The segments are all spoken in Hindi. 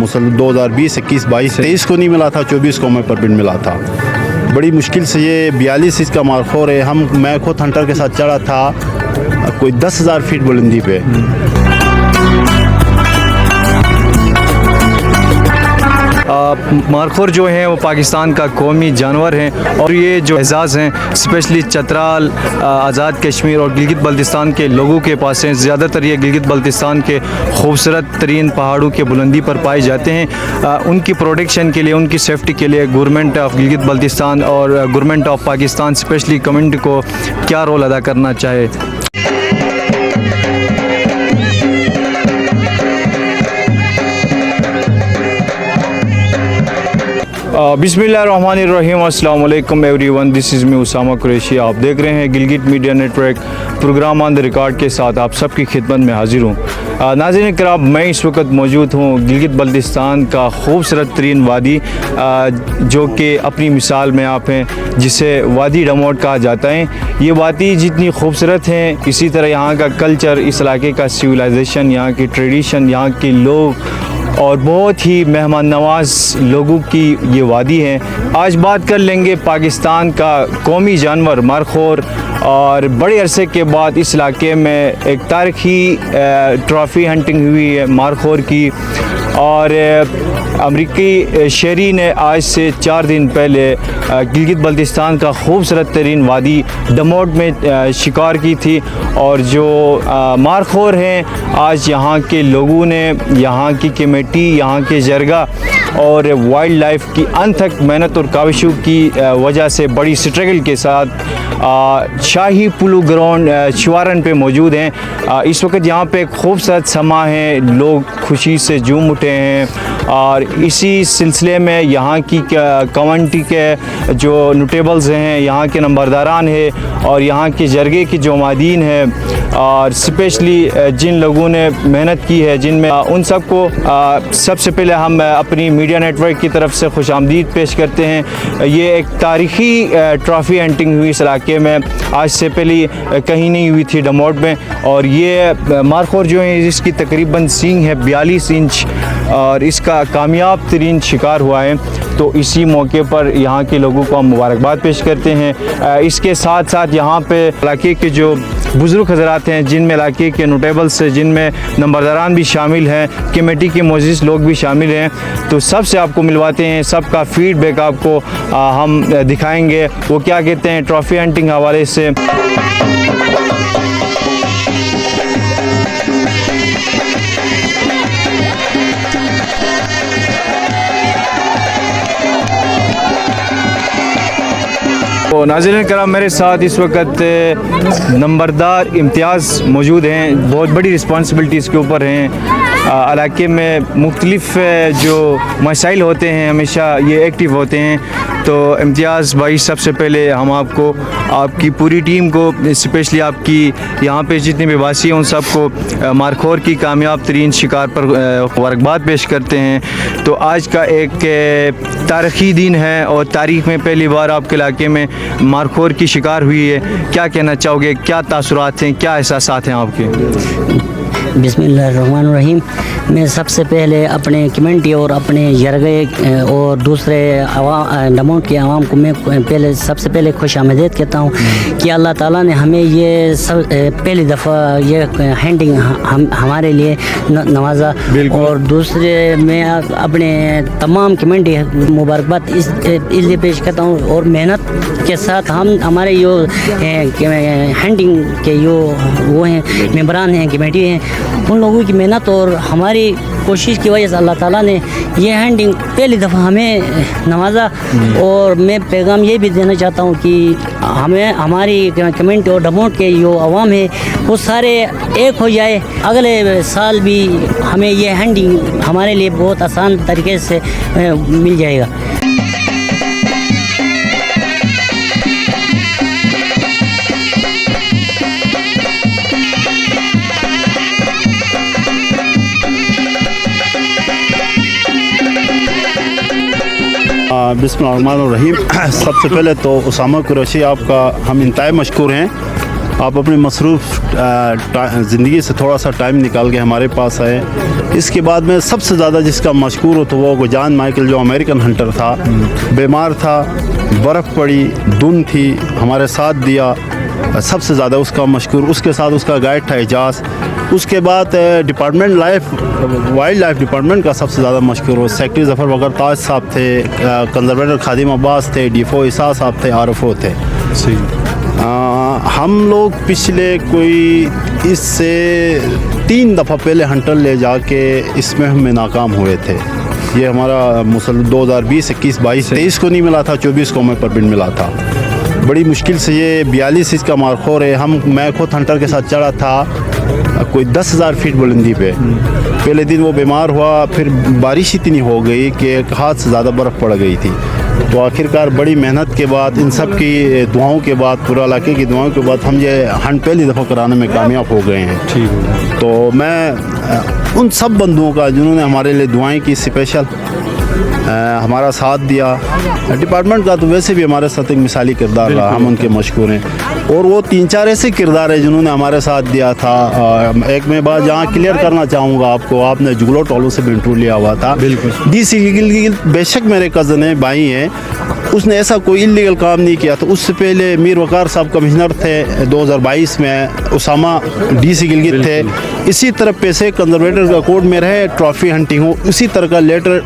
मुसल 2020, 21, 22, 23 को नहीं मिला था, 24 को हमें परमिट मिला था। बड़ी मुश्किल से ये 42 इंच का मारखोर है। मैं खुद हंटर के साथ चढ़ा था कोई 10,000 फीट बुलंदी पे। मारखोर जो हैं वो पाकिस्तान का कौमी जानवर हैं और ये जो एजाज़ हैं स्पेशली चतराल, आज़ाद कश्मीर और गिलगित बल्तिस्तान के लोगों के पास हैं। ज़्यादातर ये गिलगित बल्तिस्तान के खूबसूरत तरीन पहाड़ों के बुलंदी पर पाए जाते हैं। उनकी प्रोटेक्शन के लिए, उनकी सेफ्टी के लिए गवर्नमेंट ऑफ गिलगित बल्तिस्तान और government of Pakistan specially community को क्या रोल अदा करना चाहे। बिस्मिल्लाहिर्रहमानिर्रहीम, अस्सलाम वालेकुम everyone, this is me Usama Qureshi. आप देख रहे हैं Gilgit media network, program on the record के साथ आप सबकी खिदमत में हाजिर हूँ। नाज़रीन किराम, मैं इस वक्त मौजूद हूँ गिलगित बल्तिस्तान का खूबसूरत तरीन वादी जो कि अपनी मिसाल में आप हैं, जिसे वादी डमोट कहा जाता है। ये वादी जितनी खूबसूरत है, इसी तरह यहाँ का कल्चर, इस इलाके का सिविलाइजेशन, यहाँ की ट्रेडिशन, यहाँ के लोग और बहुत ही मेहमान नवाज लोगों की ये वादी है। आज बात कर लेंगे पाकिस्तान का कौमी जानवर मारखोर, और बड़े अरसे के बाद इस इलाके में एक तारीखी ट्रॉफ़ी हंटिंग हुई है मारखोर की। और अमरीकी शहरी ने आज से 4 दिन पहले गिलगित बल्तिस्तान का खूबसूरत तरीन वादी डमोट में शिकार की थी। और जो मारखोर हैं, आज यहाँ के लोगों ने, यहाँ की कमेटी, यहाँ के जरगा और वाइल्ड लाइफ की अनथक मेहनत और काविशों की वजह से बड़ी स्ट्रगल के साथ शाही पुलू ग्राउंड शिवारन पे मौजूद हैं। इस वक्त यहाँ पे खूबसूरत समा है, लोग खुशी से झूम उठे हैं। और इसी सिलसिले में यहाँ की कम्युनिटी के जो नोटेबल्स हैं, यहाँ के नंबरदारान हैं और यहाँ के जरगे की जो मादीन हैं और स्पेशली जिन लोगों ने मेहनत की है, जिनमें उन सबको सबसे पहले हम अपनी मीडिया नेटवर्क की तरफ से खुशामदीद पेश करते हैं। ये एक तारीख़ी ट्रॉफ़ी हंटिंग हुई इस इलाके में, आज से पहले कहीं नहीं हुई थी डमोट में। और ये मारखोर जो है, इसकी तकरीबन सींग है 42 इंच और इसका कामयाब तरीन शिकार हुआ है। तो इसी मौके पर यहाँ के लोगों को हम मुबारकबाद पेश करते हैं। इसके साथ साथ यहाँ पे इलाके के जो बुज़ुर्ग हज़रात हैं, जिनमें इलाके के नोटेबल्स हैं, जिनमें नंबरदारान भी शामिल हैं, कमेटी के मोअज़्ज़िज़ लोग भी शामिल हैं, तो सबसे आपको मिलवाते हैं। सबका फ़ीडबैक आपको हम दिखाएंगे, वो क्या कहते हैं ट्रॉफ़ी हंटिंग हवाले से। तो नाज़रीन कराम, मेरे साथ इस वक्त नंबरदार इम्तियाज़ मौजूद हैं। बहुत बड़ी रिस्पॉन्सिबिलिटी इसके ऊपर हैं। इलाके में मुख्तलिफ़ जो मसाइल होते हैं, हमेशा ये एक्टिव होते हैं। तो इम्तियाज़ भाई, सबसे पहले हम आपको, आपकी पूरी टीम को, स्पेशली आपकी यहाँ पे जितने भी वासी हैं, उन सबको मारखोर की कामयाब तरीन शिकार पर मुबारकबाद पेश करते हैं। तो आज का एक तारीख़ी दिन है और तारीख़ में पहली बार आपके इलाके में मारखोर की शिकार हुई है। क्या कहना चाहोगे, क्या तासुरात हैं, क्या एहसासात हैं आपके? बिस्मिल्लाहिर्रहमानिर्रहीम। मैं सबसे पहले अपने कम्युनिटी और अपने जरगे और दूसरे डमोट के आवाम को मैं सबसे पहले खुश आमदीद कहता हूँ कि अल्लाह ताला ने हमें ये पहली दफ़ा ये हैंडिंग हमारे लिए नवाजा। और दूसरे मैं अपने तमाम कम्युनिटी मुबारकबाद इसलिए पेश करता हूँ। और मेहनत के साथ हम हमारे जो हैंडिंग के जो वो हैं मेंबरान हैं, कमेटी हैं, उन लोगों की मेहनत और हमारी कोशिश की वजह से अल्लाह ताला ने ये हैंडिंग पहली दफ़ा हमें नवाजा। और मैं पैगाम ये भी देना चाहता हूँ कि हमें, हमारी कम्युनिटी और डमोट के जो अवाम है, वो सारे एक हो जाए। अगले साल भी हमें ये हैंडिंग हमारे लिए बहुत आसान तरीके से मिल जाएगा। बिस्मिल्लाहिर्रहमानिर्रहीम। सबसे पहले तो उसामा कुरैशी आपका हम इंतहाई मशकूर हैं आप अपनी मसरूफ़ ज़िंदगी से थोड़ा सा टाइम निकाल के हमारे पास आए। इसके बाद में सबसे ज़्यादा जिसका मशकूर हो तो वो जॉन माइकल, जो अमेरिकन हंटर था, बीमार था, बर्फ़ पड़ी, धुंध थी, हमारे साथ दिया, सबसे ज़्यादा उसका मशकूर। उसके साथ उसका गाइड था एजाज। उसके बाद डिपार्टमेंट वाइल्ड लाइफ डिपार्टमेंट का सबसे ज़्यादा मशकूर हो सेक्रेटरी ज़फ़र वकर ताज साहब थे, कंजरवेटर खादिम अब्बास थे, डीफो ईसा साहब थे, आरफो थे। हम लोग पिछले कोई इससे 3 दफ़ा पहले हंटर ले जाके इसमें हमें नाकाम हुए थे। ये हमारा 2020, 21, 22, 23 को नहीं मिला था, 24 को हमें परमिट मिला था। बड़ी मुश्किल से ये 42 इंच का मारखोर है। मैं खुद हंटर के साथ चढ़ा था कोई 10,000 फीट बुलंदी पे। पहले दिन वो बीमार हुआ, फिर बारिश इतनी हो गई कि एक हाथ से ज़्यादा बर्फ़ पड़ गई थी। तो आखिरकार बड़ी मेहनत के बाद, इन सब की दुआओं के बाद, पूरा इलाके की दुआओं के बाद हम ये हंट पहली दफ़ा कराने में कामयाब हो गए हैं। ठीक। तो मैं उन सब बंधुओं का जिन्होंने हमारे लिए दुआएं की, स्पेशल हमारा साथ दिया। डिपार्टमेंट का तो वैसे भी हमारे साथ एक मिसाली किरदार रहा, हम उनके मशकूर हैं। और वो 3-4 ऐसे किरदार हैं जिन्होंने हमारे साथ दिया था। एक मैं बात जहाँ क्लियर करना चाहूँगा आपको, आपने जुगलो टोलो से भी इंटरव्यू लिया हुआ था। बिल्कुल। DC गिलगित बेशक मेरे कज़न हैं, भाई हैं, उसने ऐसा कोई इलीगल काम नहीं किया था। उससे पहले मीर वकार साहब कमिश्नर थे 2022 में, उसामा DC गिलगित थे। इसी तरह पैसे कंजर्वेटर का कोड में रहे, ट्रॉफी हंटिंग हो, उसी तरह का लेटर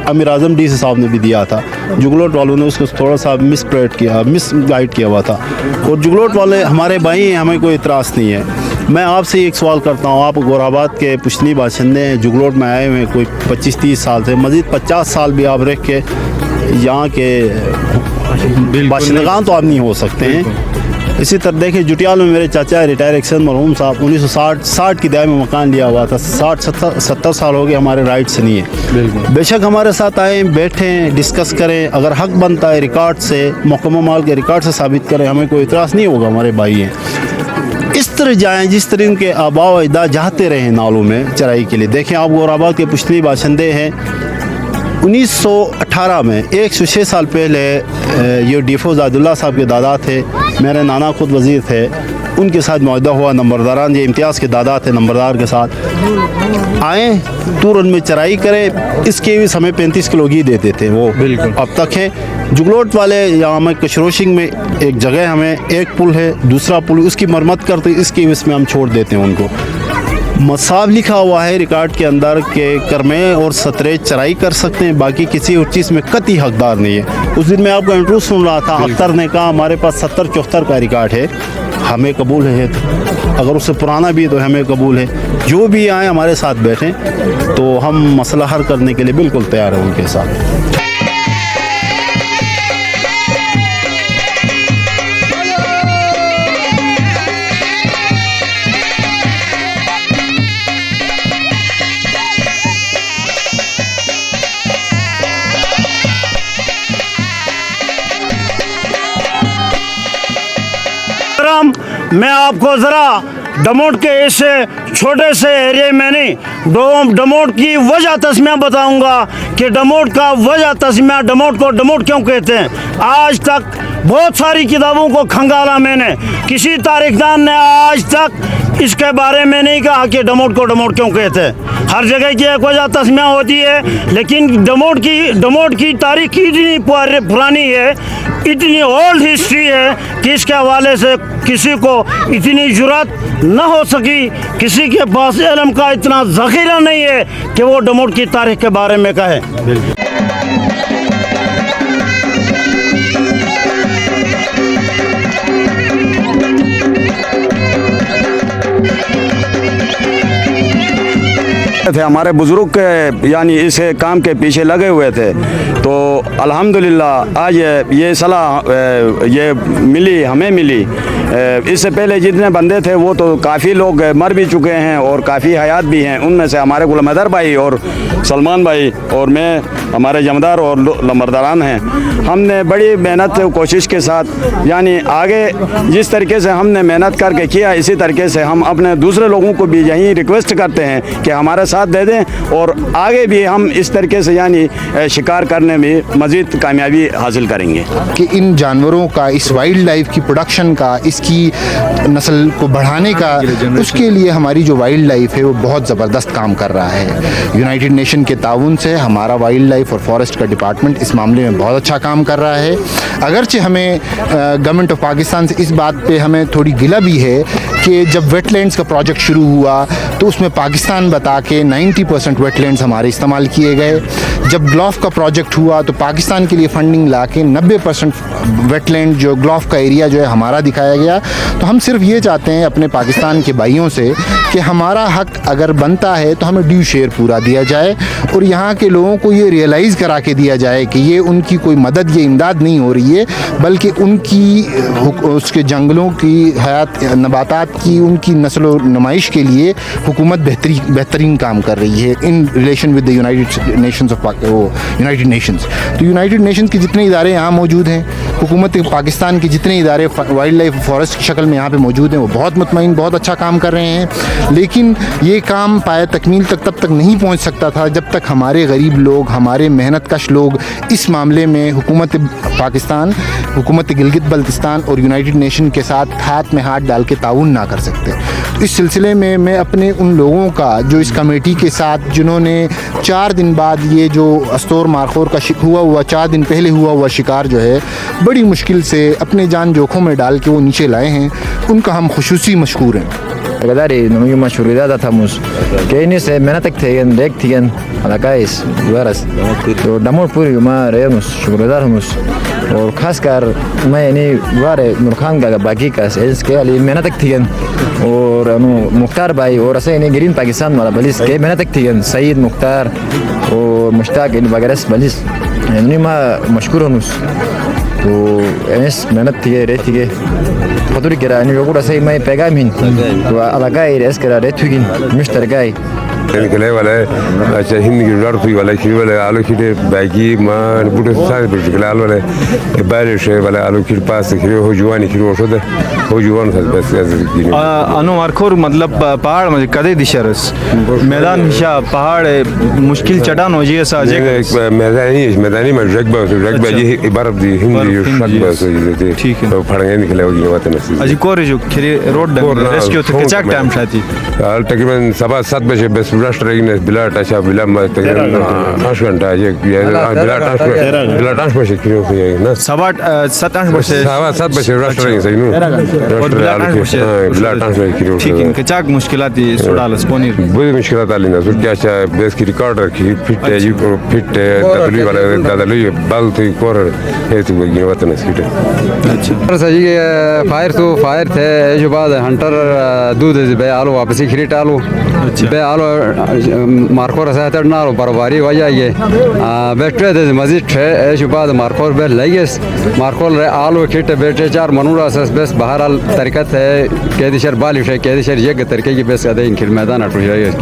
अमीर आज़म DC साहब ने भी दिया था। जुगलोट वालों ने उसको थोड़ा सा मिस गाइड किया हुआ था। और जुगलोट वाले हमारे भाई हैं, हमें कोई इतराज़ नहीं है। मैं आपसे एक सवाल करता हूँ, आप गोराबाद के पुश्तनी बाशिंदे हैं, जुगलोट में आए हुए कोई 25-30 साल से, मज़ीद 50 साल भी आप रह के यहाँ के बाशिंदगान तो आप नहीं हो सकते हैं। इसी तरह देखिए, जुटियाल में मेरे चाचा रिटायर एक्शन मरहूम साहब 1960 की दहाई में मकान लिया हुआ था। 60-70 साल हो गए, हमारे राइट से नहीं है। बेशक हमारे साथ आए, बैठें, डिस्कस करें, अगर हक बनता है रिकॉर्ड से, महकमा माल के रिकॉर्ड से साबित करें, हमें कोई इतराज़ नहीं होगा। हमारे भाई हैं, इस तरह जाएँ जिस तरह उनके आबा व अजदाद जाते रहे नालों में चराई के लिए। देखें, आप गोराबाद के पुश्तनी बाशिंदे हैं। 1918 में 106 साल पहले ये डीफो ज़ादुल्ला साहब के दादा थे, मेरे नाना खुद वज़ीर थे, उनके साथ मुआहदा हुआ। नंबरदारान ये इम्तियाज़ के दादा थे, नंबरदार के साथ आए, तुरन में चराई करें। इसके भी हमें 35 किलो घी देते थे वो, बिल्कुल अब तक है। जुगलोट वाले यहाँ हमें कशरोशिंग में एक जगह, हमें एक पुल है, दूसरा पुल, उसकी मरम्मत करते, इसकी इसमें हम छोड़ देते हैं उनको। मसाब लिखा हुआ है रिकॉर्ड के अंदर कि करमे और सतरे चराई कर सकते हैं, बाकी किसी और चीज़ में कतई हकदार नहीं है। उस दिन मैं आपको इंटरव्यू सुन रहा था, अख्तर ने कहा हमारे पास 70-74 का रिकॉर्ड है, हमें कबूल है। अगर उससे पुराना भी है तो हमें कबूल है। जो भी आए हमारे साथ बैठें, तो हम मसला हल करने के लिए बिल्कुल तैयार हैं उनके साथ। मैं आपको ज़रा डमोट के इस छोटे से एरिया में नहीं, डमोट की वजह तस्मिया बताऊंगा कि डमोट का वजह तस्मिया, डमोट को डमोट क्यों कहते हैं। आज तक बहुत सारी किताबों को खंगाला मैंने, किसी तारीखदान ने आज तक इसके बारे में नहीं कहा कि डमोट को डमोट क्यों कहते हैं। हर जगह की एक वजह तस्मिया होती है, लेकिन डमोट की तारीख इतनी पुरानी है, इतनी ओल्ड हिस्ट्री है कि इसके हवाले से किसी को इतनी जुर्रत न हो सकी, किसी के पास इल्म का इतना ज़ख़ीरा नहीं है कि वो डमोट की तारीख के बारे में कहे। थे हमारे बुज़ुर्ग के, यानी इस काम के पीछे लगे हुए थे। तो अल्हम्दुलिल्लाह आज ये सलाह ये मिली, हमें मिली। इससे पहले जितने बंदे थे वो तो काफ़ी लोग मर भी चुके हैं और काफ़ी हयात भी हैं। उनमें से हमारे गुलाम हैदर भाई और सलमान भाई और मैं, हमारे जमदार और लंबरदारान हैं। हमने बड़ी मेहनत कोशिश के साथ, यानी आगे जिस तरीके से हमने मेहनत करके किया, इसी तरीके से हम अपने दूसरे लोगों को भी यही रिक्वेस्ट करते हैं कि हमारे साथ साथ दे दें और आगे भी हम इस तरीके से यानी शिकार करने में मज़ीद कामयाबी हासिल करेंगे कि इन जानवरों का, इस वाइल्ड लाइफ की प्रोडक्शन का, इसकी नस्ल को बढ़ाने का, उसके लिए हमारी जो वाइल्ड लाइफ है वो बहुत ज़बरदस्त काम कर रहा है। यूनाइटेड नेशन के ताउन से हमारा वाइल्ड लाइफ और फॉरेस्ट का डिपार्टमेंट इस मामले में बहुत अच्छा काम कर रहा है। अगरचे हमें गवर्नमेंट ऑफ पाकिस्तान से इस बात पे हमें थोड़ी गिला भी है कि जब वेटलैंड्स का प्रोजेक्ट शुरू हुआ तो उसमें पाकिस्तान बता के 90% वेटलैंड्स हमारे इस्तेमाल किए गए। जब ग्लोफ का प्रोजेक्ट हुआ तो पाकिस्तान के लिए फंडिंग ला के 90% वेटलैंड जो ग्लोफ का एरिया जो है हमारा दिखाया गया। तो हम सिर्फ ये चाहते हैं अपने पाकिस्तान के भाइयों से कि हमारा हक अगर बनता है तो हमें ड्यू शेयर पूरा दिया जाए और यहाँ के लोगों को ये रियलाइज़ करा के दिया जाए कि ये उनकी कोई मदद, ये इमदाद नहीं हो रही है, बल्कि उनकी उसके जंगलों की हयात, नबातात की, उनकी नस्लो नुमाइश के लिए हुकूमत बेहतरीन काम कर रही है in relation with the United Nations of United Nations. तो यूनाइटेड नेशंस के जितने इदारे यहाँ मौजूद हैं, हुकूमत पाकिस्तान के जितने इदारे वाइल्ड लाइफ फॉरेस्ट की शक्ल में यहाँ पे मौजूद हैं, वो बहुत मुतमईन, बहुत अच्छा काम कर रहे हैं। लेकिन ये काम पाए तकमील तक तब तक नहीं पहुँच सकता था जब तक हमारे गरीब लोग, हमारे मेहनत कश लोग इस मामले में हुकूमत पाकिस्तान, हुकूमत गिलगित बल्तिस्तान और यूनाइटेड नेशन के साथ हाथ में हाथ डाल के ताउन ना कर सकते। तो इस सिलसिले में मैं अपने उन लोगों का जो इस कमेटी के साथ, जिन्होंने 4 दिन बाद ये जो अस्तोर मारखोर का 4 दिन पहले हुआ शिकार जो है बड़ी मुश्किल से अपने जान जोखों में डाल के वो नीचे लाए हैं, उनका हम खुशूसी मशकूर हैं। Dari nunggu masyhuridat atamus. Kini saya mana tak tegen dek tegen ala guys waras. तो डमोर पूरी में रहे मुस शुक्रदार मुस और खासकर मैं नहीं वारे मुरखान का बाकी का इसके लिए मेहनत तक थी और मुख्तार भाई और ऐसे नहीं ग्रीन पाकिस्तान वाला बलिस के मेहनत तक थी सईद मुख्तार और मुश्ताक इन वगैरह बलिस नहीं मैं मशकूर हूँ तो ऐस मेहनत थी रहती है खतुरी करा नहीं लोगों से मैं पैगाम हिन तो अलग है ऐस करा रहती है मिस्टर गाय निकले वाले अच्छा हिंदी की लड़ हुई वाले खीर वाले आलू खीरे बैगी मां बुढ़े सारे बुढ़े निकले आलू वाले बारिश वाले आलू खीर पास खीरे हो जुआनी खीर हो दे हो जुआन था बस ऐसे अनु मारखोर मतलब पहाड़ में कदे दिशरस मैदान हिशा पहाड़ मुश्किल चढ़ान हो जी ऐसा मैदानी में रगबा ये इबारत दी हिंदी शक ठीक है तो फड़े निकले हो ये बात नहीं अजी कोरे जो खीरे रोड रेस्क्यू तो कितना टाइम शादी तकरीबन 7 बजे बस राष्ट्रीय बिला टाचा बिला में तकरीबन 5 घंटा ये बिला टांच बजे क्यों हुई ना 7-8 बजे 7 बजे राष्ट्रीय सही नो बिला टांच बजे क्यों ठीक है कितना मुश्किलात है सोडाल स्पोनिर बहुत मुश्किलात आली ना सुट क्या बेस की रिकॉर्ड रखी फिट है जी फिट तबली वाले दादली बाल तो कोर है तो ये बात नहीं सीटे अच्छा सही फायर थे जो बाद हंटर दूध बे आलू वापसी खरीट आलू बे आलू मार्कोर से तड़ना बर्बारी वजह ये बेटे दे मजीद थे ऐश बाद मार्कोर बे लईस मार्कोर आलू खिट बेटे 4 मनूरा से बस बहरहाल तरीका है कैदिशर बालिश है कैदिशर ये तरीके की बस अदे इन मैदान अटू जाए